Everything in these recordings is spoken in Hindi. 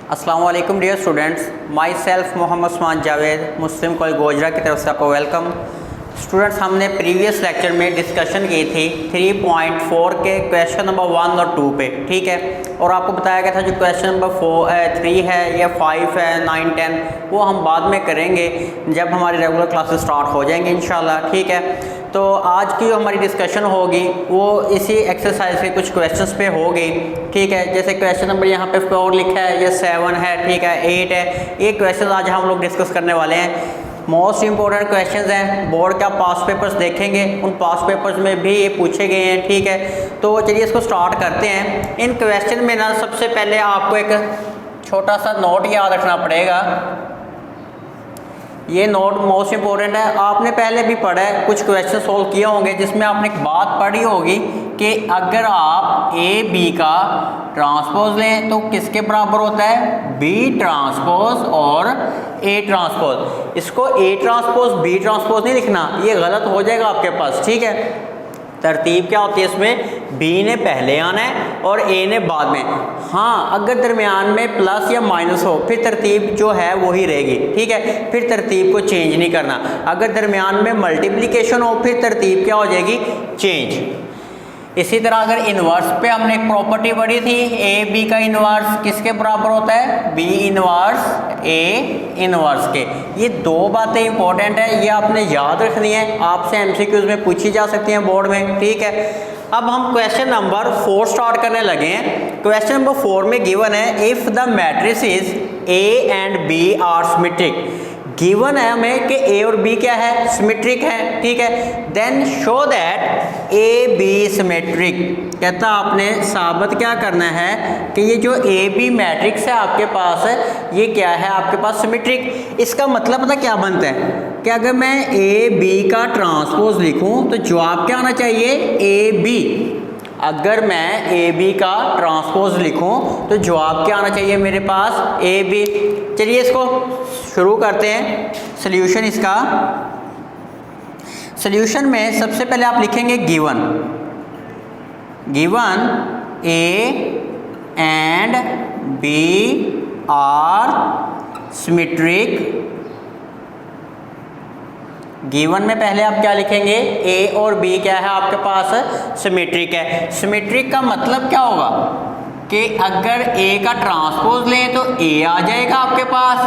अस्सलाम वालेकुम dear students, myself Mohammad Usman Javed, Muslim college Gojra की तरफ से आपको वेलकम। स्टूडेंट्स, हमने प्रीवियस लेक्चर में डिस्कशन की थी 3.4 के क्वेश्चन नंबर 1 और 2 पे, ठीक है। और आपको बताया गया था जो क्वेश्चन नंबर 3 है या 5 है, 9, 10 वो हम बाद में करेंगे जब हमारी रेगुलर क्लासेस स्टार्ट हो जाएंगे इंशाल्लाह, ठीक है। तो आज की जो हमारी डिस्कशन होगी वो इसी एक्सरसाइज के कुछ क्वेश्चंस पे होगी, ठीक है। जैसे क्वेश्चन नंबर यहाँ पे 4 लिखा है, ये 7 है, ठीक है, 8 है। ये क्वेश्चन आज हम लोग डिस्कस करने वाले हैं। मोस्ट इंपॉर्टेंट क्वेश्चंस हैं, बोर्ड का पास पेपर्स देखेंगे, उन पास पेपर्स में भी ये पूछे गए हैं, ठीक है। तो चलिए इसको स्टार्ट करते हैं। इन क्वेश्चन में ना सबसे पहले आपको एक छोटा सा नोट याद रखना पड़ेगा। ये नोट मोस्ट इंपॉर्टेंट है, आपने पहले भी पढ़ा है, कुछ क्वेश्चन सोल्व किए होंगे जिसमें आपने एक बात पढ़ी होगी कि अगर आप ए बी का ट्रांसपोज लें तो किसके बराबर होता है, बी ट्रांसपोज और ए ट्रांसपोज। इसको ए ट्रांसपोज बी ट्रांसपोज नहीं लिखना, ये गलत हो जाएगा आपके पास, ठीक है। तरतीब क्या होती है इसमें, बी ने पहले आना है और ए ने बाद में। हाँ, अगर दरमियान में प्लस या माइनस हो फिर तरतीब जो है वही रहेगी, ठीक है। फिर तरतीब को चेंज नहीं करना। अगर दरमियान में मल्टीप्लिकेशन हो फिर तरतीब क्या हो जाएगी, चेंज। इसी तरह अगर इन्वर्स पे हमने एक प्रॉपर्टी पढ़ी थी, ए बी का इन्वर्स किसके बराबर होता है, बी इन्वर्स ए इन्वर्स के। ये दो बातें इंपॉर्टेंट है, ये आपने याद रखनी है, आपसे एमसीक्यूज में पूछी जा सकती हैं बोर्ड में, ठीक है। अब हम क्वेश्चन नंबर 4 स्टार्ट करने लगे हैं। क्वेश्चन नंबर 4 में गिवन है if the matrices A and B are symmetric. Given है हमें कि ए और बी क्या है, सिमेट्रिक है, ठीक है। Then show that A B symmetric. कहता आपने साबित क्या करना है कि ये जो ए बी मैट्रिक्स है आपके पास है, ये क्या है आपके पास, सिमेट्रिक। इसका मतलब पता क्या बनता है कि अगर मैं ए बी का ट्रांसपोज लिखूं तो जवाब क्या आना चाहिए, ए बी। अगर मैं ए बी का ट्रांसपोज लिखूं तो जवाब क्या आना चाहिए मेरे पास, ए बी। चलिए इसको शुरू करते हैं सॉल्यूशन। इसका सॉल्यूशन में सबसे पहले आप लिखेंगे given A and B are symmetric. Given में पहले आप क्या लिखेंगे, ए और बी क्या है आपके पास, सिमेट्रिक है। सिमेट्रिक का मतलब क्या होगा कि अगर ए का ट्रांसपोज लें तो ए आ जाएगा आपके पास,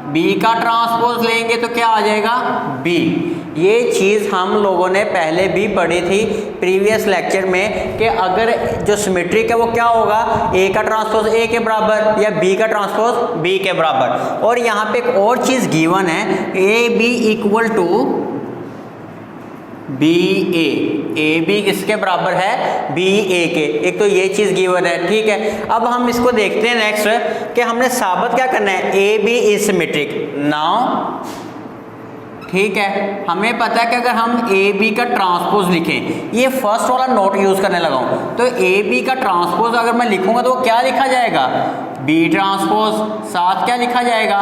बी का ट्रांसपोज लेंगे तो क्या आ जाएगा, बी। ये चीज़ हम लोगों ने पहले भी पढ़ी थी प्रीवियस लेक्चर में कि अगर जो सिमेट्रिक है वो क्या होगा, ए का ट्रांसपोज ए के बराबर या बी का ट्रांसपोज बी के बराबर। और यहाँ पे एक और चीज़ गिवन है, A B equal to B A B किसके बराबर है, बी ए के। एक तो ये चीज़ गिवन है, ठीक है। अब हम इसको देखते हैं नेक्स्ट कि हमने साबित क्या करना है, A B is symmetric now, ठीक है। हमें पता है कि अगर हम ए बी का ट्रांसपोज लिखें, ये फर्स्ट वाला नोट यूज़ करने लगा हूँ, तो ए बी का ट्रांसपोज अगर मैं लिखूंगा तो क्या लिखा जाएगा, बी ट्रांसपोज, साथ क्या लिखा जाएगा,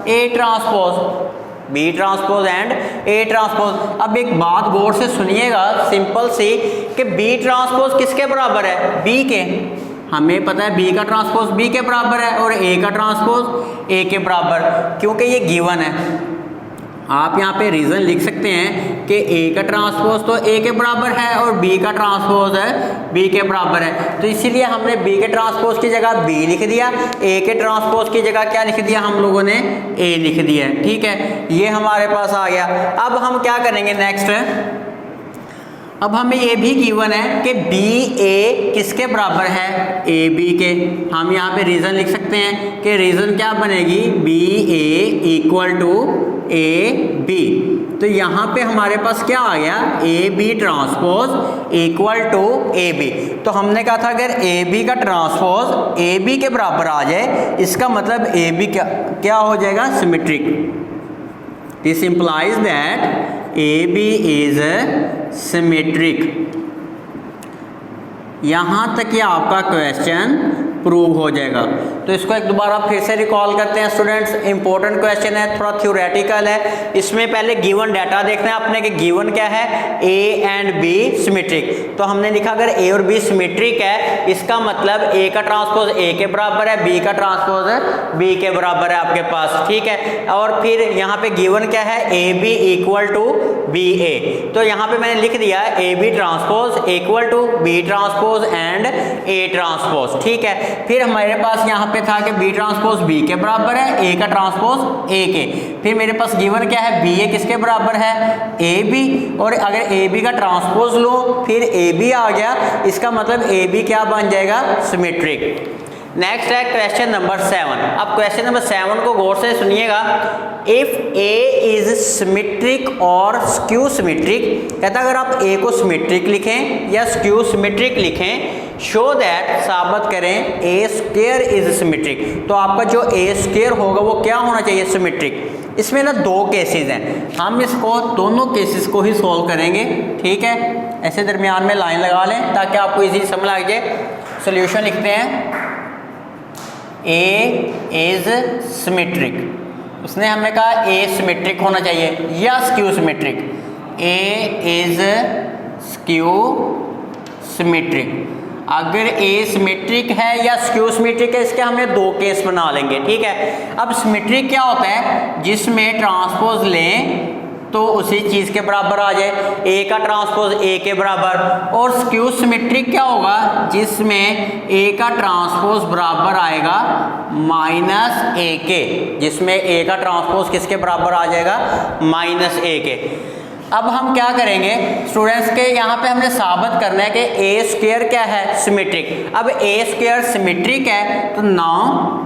A transpose, B transpose and A transpose. अब एक बात गौर से सुनिएगा सिंपल सी कि बी ट्रांसपोज किसके बराबर है, बी के। हमें पता है बी का ट्रांसपोज बी के बराबर है और ए का ट्रांसपोज ए के बराबर, क्योंकि ये गिवन है। आप यहाँ पे रीज़न लिख सकते हैं कि ए का ट्रांसपोज तो ए के बराबर है और बी का ट्रांसपोज है बी के बराबर है, तो इसीलिए हमने बी के ट्रांसपोज की जगह बी लिख दिया, ए के ट्रांसपोज की जगह क्या लिख दिया हम लोगों ने, ए लिख दिया, ठीक है। ये हमारे पास आ गया। अब हम क्या करेंगे नेक्स्ट, अब हमें ये भी गिवन है कि बी ए किसके बराबर है, ए बी के। हम यहाँ पे रीज़न लिख सकते हैं कि रीज़न क्या बनेगी, B A equal to A B. तो यहाँ पे हमारे पास क्या आ गया, A B transpose equal to A B. तो हमने कहा था अगर ए बी का ट्रांसपोज ए बी के बराबर आ जाए, इसका मतलब ए बी क्या हो जाएगा, symmetric. This implies that A B is symmetric. यहाँ तक ये आपका क्वेश्चन प्रूव हो जाएगा। तो इसको एक दोबारा फिर से रिकॉल करते हैं स्टूडेंट्स। इंपॉर्टेंट क्वेश्चन है, थोड़ा थ्योरेटिकल है। इसमें पहले गिवन डाटा देखना है आपने कि गिवन क्या है, ए एंड बी सिमेट्रिक। तो हमने लिखा अगर ए और बी सिमेट्रिक है इसका मतलब ए का ट्रांसपोज ए के बराबर है, बी का ट्रांसपोज बी के बराबर है आपके पास, ठीक है। और फिर यहाँ पे गिवन क्या है, A B equal to B A. तो यहाँ पे मैंने लिख दिया A B transpose equal to B transpose and A transpose, ठीक है। फिर हमारे पास यहाँ पे था कि बी ट्रांसपोज बी के बराबर है, ए का ट्रांसपोज ए के। फिर मेरे पास गिवन क्या है, बी ए किसके बराबर है, ए बी। और अगर ए बी का ट्रांसपोज लो फिर ए बी आ गया, इसका मतलब ए बी क्या बन जाएगा, सिमेट्रिक। नेक्स्ट है क्वेश्चन नंबर 7। अब क्वेश्चन नंबर 7 को गौर से सुनिएगा। इफ ए इज सिमेट्रिक और स्क्यू सिमेट्रिक, कहता है अगर आप ए को सिमेट्रिक लिखें या स्क्यू सिमेट्रिक लिखें, शो दैट, साबित करें ए स्क्वायर इज सिमेट्रिक। तो आपका जो ए स्क्वायर होगा वो क्या होना चाहिए, सिमेट्रिक। इसमें ना दो केसेस हैं, हम इसको दोनों केसेस को ही सॉल्व करेंगे, ठीक है। ऐसे दरमियान में लाइन लगा लें ताकि आपको इजी समझ आ जाए। सोल्यूशन लिखते हैं, ए इज सिमेट्रिक, उसने हमें कहा ए सिमेट्रिक होना चाहिए या skew symmetric. A is skew symmetric, अगर ए सिमेट्रिक है या स्क्यू सिमेट्रिक है, इसके हमने दो केस बना लेंगे, ठीक है। अब सिमेट्रिक क्या होता है, जिसमें ट्रांसपोज लें तो उसी चीज़ के बराबर आ जाए, ए का ट्रांसपोज ए के बराबर। और स्क्यू सिमेट्रिक क्या होगा, जिसमें ए का ट्रांसपोज बराबर आएगा माइनस ए के, जिसमें ए का ट्रांसपोज किसके बराबर आ जाएगा, माइनस ए के। अब हम क्या करेंगे स्टूडेंट्स के, यहाँ पे हमने साबित करना है कि ए स्क्वायर क्या है, सिमेट्रिक। अब ए स्क्वायर सिमेट्रिक है तो नाउ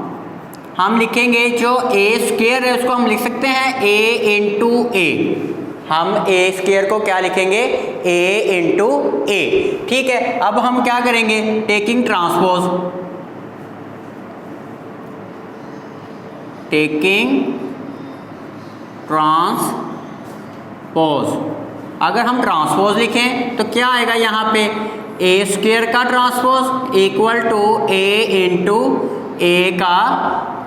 हम लिखेंगे जो ए स्क्वायर है उसको हम लिख सकते हैं ए इंटू ए। हम ए स्क्वायर को क्या लिखेंगे, ए इंटू ए, ठीक है। अब हम क्या करेंगे, टेकिंग ट्रांसपोज, टेकिंग ट्रांसपोज। अगर हम ट्रांसपोज लिखें तो क्या आएगा यहाँ पे, ए स्क्वायर का transpose equal to A into A का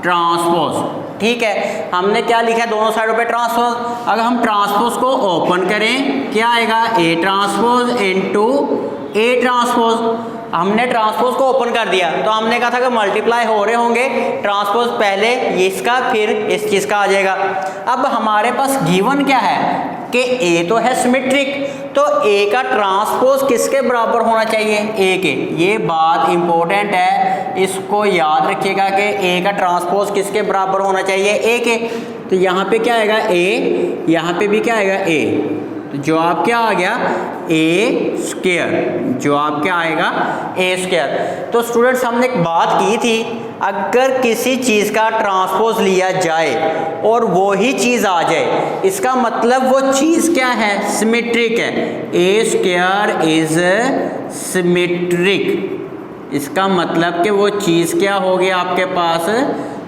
ट्रांसपोज, ठीक है। हमने क्या लिखा है, दोनों साइडों पे ट्रांसपोज। अगर हम ट्रांसपोज को ओपन करें क्या आएगा, A transpose into A transpose. हमने ट्रांसपोज को ओपन कर दिया तो हमने कहा था कि मल्टीप्लाई हो रहे होंगे, ट्रांसपोज पहले इसका फिर इस चीज़ का आ जाएगा। अब हमारे पास गिवन क्या है कि ए तो है सिमेट्रिक, तो ए का ट्रांसपोज किसके बराबर होना चाहिए, ए के। ये बात इंपॉर्टेंट है, इसको याद रखिएगा कि ए का ट्रांसपोज किसके बराबर होना चाहिए, ए के। तो यहाँ पे क्या आएगा ए, यहाँ पे भी क्या आएगा ए, तो जवाब क्या आ गया, ए स्क्वायर। जवाब क्या आएगा, ए स्क्वायर। तो स्टूडेंट्स हमने एक बात की थी, अगर किसी चीज़ का ट्रांसपोज लिया जाए और वो ही चीज़ आ जाए, इसका मतलब वो चीज़ क्या है, सिमेट्रिक है। ए स्क्वायर इज सिमेट्रिक, इसका मतलब कि वो चीज़ क्या होगी आपके पास,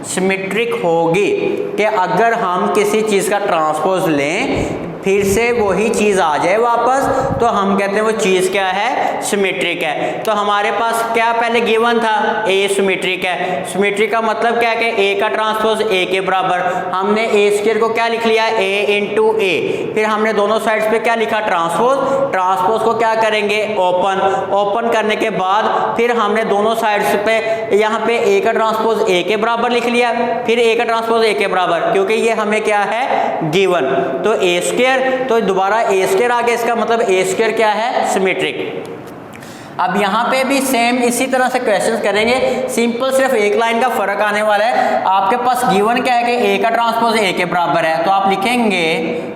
सिमेट्रिक होगी। कि अगर हम किसी चीज़ का ट्रांसपोज लें फिर से वही चीज़ आ जाए वापस, तो हम कहते हैं वो चीज़ क्या है, सिमेट्रिक है। तो हमारे पास क्या पहले गिवन था, ए सिमेट्रिक है। सिमेट्रिक का मतलब क्या है कि ए का ट्रांसपोज ए के बराबर। हमने ए स्क्वायर को क्या लिख लिया, ए इंटू ए। फिर हमने दोनों साइड्स पे क्या लिखा, ट्रांसपोज। ट्रांसपोज को क्या करेंगे, ओपन। ओपन करने के बाद फिर हमने दोनों साइड्स पे यहाँ पे ए का ट्रांसपोज ए के बराबर लिख लिया, फिर ए का ट्रांसपोज ए के बराबर, क्योंकि ये हमें क्या है, गिवन। तो ए स्क्वायर, तो दोबारा ए स्क्वायर आ गया, इसका मतलब ए स्क्वायर क्या है, सिमेट्रिक। अब यहाँ पे भी सेम इसी तरह से क्वेश्चंस करेंगे, सिंपल सिर्फ एक लाइन का फर्क आने वाला है। आपके पास गिवन क्या है कि ए का ट्रांसपोज ए के बराबर है, तो आप लिखेंगे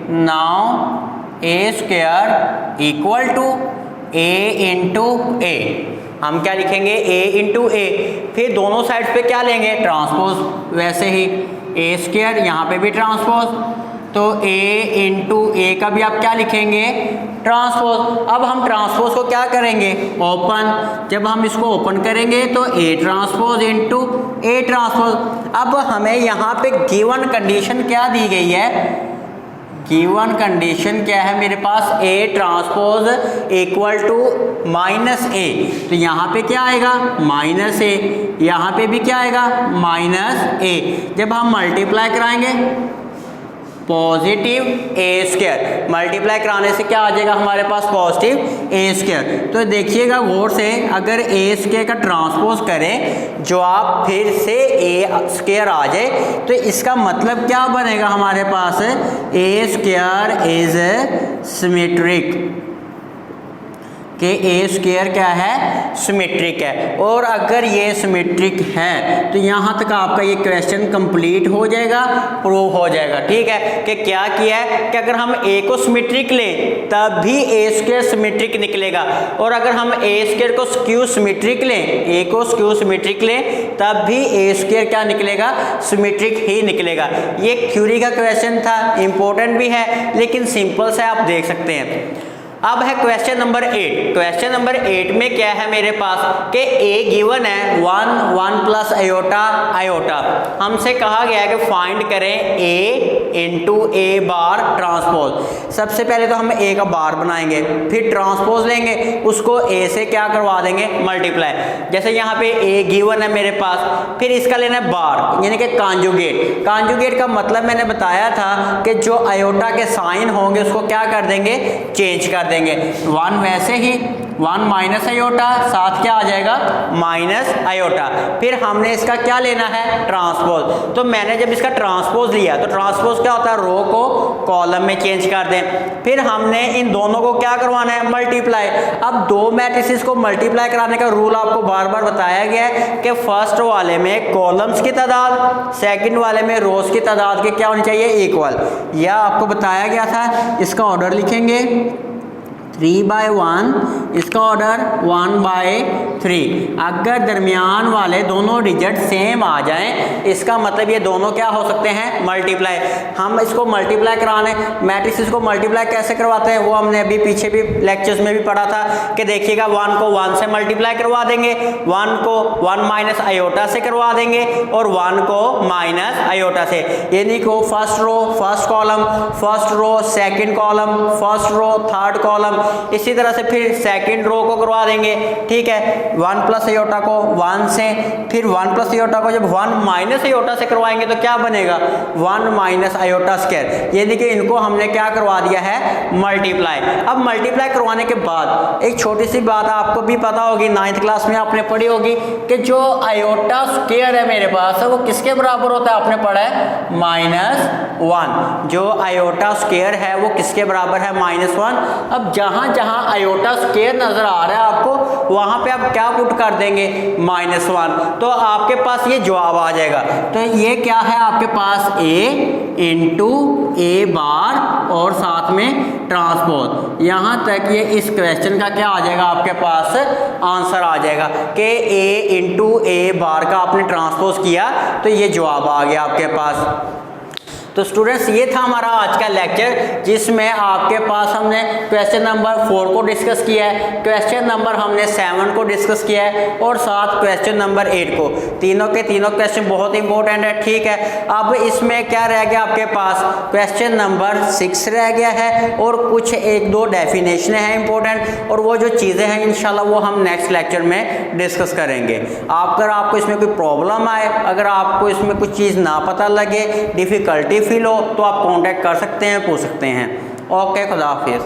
now A square equal to A into A. हम क्या लिखेंगे, ए इंटू ए। फिर दोनों साइड पे क्या लेंगे, ट्रांसपोज, वैसे ही ए स्क्वायर, यहाँ पे भी ट्रांसपोज, तो ए इंटू ए का भी आप क्या लिखेंगे, ट्रांसपोज। अब हम ट्रांसपोज को क्या करेंगे, ओपन। जब हम इसको ओपन करेंगे तो A transpose into A transpose. अब हमें यहाँ पे गिवन कंडीशन क्या दी गई है, गिवन कंडीशन क्या है मेरे पास, A transpose equal to -A, तो यहाँ पे क्या आएगा -A, यहाँ पे भी क्या आएगा -A। जब हम मल्टीप्लाई कराएंगे पॉजिटिव A², मल्टीप्लाई कराने से क्या आ जाएगा हमारे पास पॉजिटिव A²। तो देखिएगा गौर से, अगर A² का ट्रांसपोज करें जो आप फिर से A² आ जाए, तो इसका मतलब क्या बनेगा हमारे पास, A² इज सिमेट्रिक, कि A² क्या है, सिमेट्रिक है। और अगर ये सिमेट्रिक है तो यहाँ तक आपका ये क्वेश्चन कंप्लीट हो जाएगा, प्रूव हो जाएगा। ठीक है, कि क्या किया है कि अगर हम A को सिमेट्रिक लें तब भी A² सिमेट्रिक निकलेगा, और अगर हम A² को स्क्यू सिमेट्रिक लें, A को स्क्यू सिमेट्रिक लें तब भी A² क्या निकलेगा, सिमेट्रिक ही निकलेगा। ये थ्योरी का क्वेश्चन था, इंपॉर्टेंट भी है लेकिन सिंपल से आप देख सकते हैं। अब है क्वेश्चन नंबर 8। क्वेश्चन नंबर 8 में क्या है मेरे पास कि A गिवन है 1 1 प्लस आयोटा आयोटा। हमसे कहा गया है कि फाइंड करें A into A bar transpose. सबसे पहले तो हम A का बार बनाएंगे, फिर ट्रांसपोज लेंगे, उसको A से क्या करवा देंगे, मल्टीप्लाई। जैसे यहाँ पे A गिवन है मेरे पास, फिर इसका लेना है बार यानी कि कॉन्जुगेट। कॉन्जुगेट का मतलब मैंने बताया था कि जो आयोटा के साइन होंगे उसको क्या कर देंगे, चेंज कर देंगे। 1 वैसे ही 1 माइनस आयोटा, साथ क्या आ जाएगा, माइनस आयोटा। फिर हमने इसका क्या लेना है, ट्रांसपोज। तो मैंने जब इसका ट्रांसपोज लिया तो ट्रांसपोज क्या होता है, रो को कॉलम में चेंज कर दें। फिर हमने इन दोनों को क्या करवाना है, मल्टीप्लाई। अब दो मैट्रिसेस को मल्टीप्लाई कराने का रूल आपको बार बार बताया गया है कि फर्स्ट वाले में कॉलम्स की तादाद, सेकंड वाले में रोज की तादाद के क्या होनी चाहिए, इक्वल। यह आपको बताया गया था। इसका ऑर्डर लिखेंगे 3/1, इसका ऑर्डर 1/3। अगर दरमियान वाले दोनों डिजिट सेम आ जाएं, इसका मतलब ये दोनों क्या हो सकते हैं, मल्टीप्लाई। हम इसको मल्टीप्लाई कराने, मैट्रिसेस को मल्टीप्लाई कैसे करवाते हैं वो हमने अभी पीछे भी लेक्चर्स में भी पढ़ा था कि देखिएगा 1 को 1 से मल्टीप्लाई करवा देंगे, 1 को 1 माइनस आयोटा से करवा देंगे और 1 को माइनस आयोटा से। यानी कि first row first column, first row second column, first row third column, इसी तरह से फिर सेकंड रो को करवा देंगे। ठीक है, 1 प्लस आयोटा को 1 से, फिर 1 प्लस आयोटा को जब 1 माइनस आयोटा से करवाएंगे तो क्या बनेगा, 1 माइनस आयोटा स्क्वायर। ये देखिए इनको हमने क्या करवा दिया है, मल्टीप्लाई। अब मल्टीप्लाई करवाने के बाद एक छोटी सी बात आपको भी पता होगी, 9th क्लास में आपने पढ़ी होगी कि जो आयोटा स्क्वायर है मेरे पास वो किसके बराबर होता है, आपने पढ़ा है -1। जो आयोटा स्क्वायर है वो किसके बराबर है, -1। अब जहां जहां आयोटा स्क्वायर नजर आ रहा है आपको, वहां पे आप क्या पुट कर देंगे, -1, तो आपके पास ये जवाब आ जाएगा। तो ये क्या है आपके पास, A इंटू A बार और साथ में ट्रांसपोज। यहां तक ये इस क्वेश्चन का क्या आ जाएगा, आपके पास आंसर आ जाएगा कि A इंटू A बार का आपने ट्रांसपोज किया तो ये जवाब आ गया आपके पास। तो स्टूडेंट्स ये था हमारा आज का लेक्चर, जिसमें आपके पास हमने क्वेश्चन नंबर 4 को डिस्कस किया है, क्वेश्चन नंबर हमने 7 को डिस्कस किया है और साथ क्वेश्चन नंबर 8 को। तीनों के तीनों क्वेश्चन बहुत इंपॉर्टेंट है। ठीक है, अब इसमें क्या रह गया आपके पास, क्वेश्चन नंबर 6 रह गया है और कुछ 1-2 डेफिनेशन हैं इंपॉर्टेंट, और वो जो चीज़ें हैं इंशाल्लाह वो हम नेक्स्ट लेक्चर में डिस्कस करेंगे। अगर आपको इसमें कोई प्रॉब्लम आए, अगर आपको इसमें कुछ चीज़ ना पता लगे, डिफ़िकल्टी फील हो, तो आप कांटेक्ट कर सकते हैं, पूछ सकते हैं। ओके, खुदा हाफिज़।